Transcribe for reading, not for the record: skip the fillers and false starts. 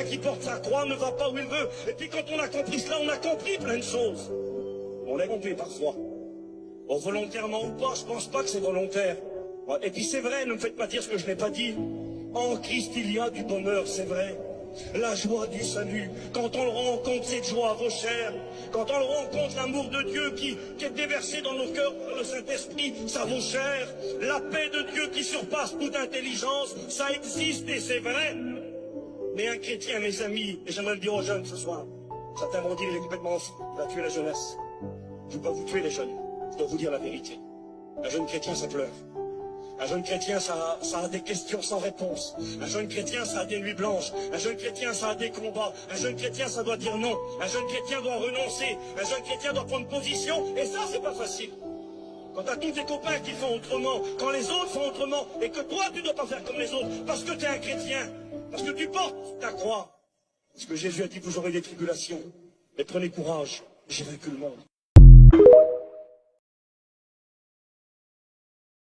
Quelqu'un qui porte sa croix ne va pas où il veut. Et puis quand on a compris cela, on a compris plein de choses. On l'a compris parfois. Bon, volontairement ou pas, je pense pas que c'est volontaire. Et puis c'est vrai, ne me faites pas dire ce que je n'ai pas dit. En Christ il y a du bonheur, c'est vrai. La joie du salut, quand on le rencontre, cette joie vaut cher. Quand on le rencontre, l'amour de Dieu qui est déversé dans nos cœurs par le Saint-Esprit, ça vaut cher. La paix de Dieu qui surpasse toute intelligence, ça existe et c'est vrai. Mais un chrétien, mes amis, et j'aimerais le dire aux jeunes ce soir, certains vont dire il est complètement fou, il va tuer la jeunesse. Je ne veux pas vous tuer les jeunes, je dois vous dire la vérité. Un jeune chrétien, ça pleure. Un jeune chrétien, ça a des questions sans réponse. Un jeune chrétien, ça a des nuits blanches. Un jeune chrétien, ça a des combats. Un jeune chrétien, ça doit dire non. Un jeune chrétien doit renoncer. Un jeune chrétien doit prendre position. Et ça, c'est pas facile. Quand t'as tous tes copains qui font autrement, quand les autres font autrement, et que toi, tu dois pas faire comme les autres, parce que t'es un chrétien, parce que tu portes ta croix. Parce que Jésus a dit, vous aurez des tribulations. Mais prenez courage, j'ai vaincu le monde.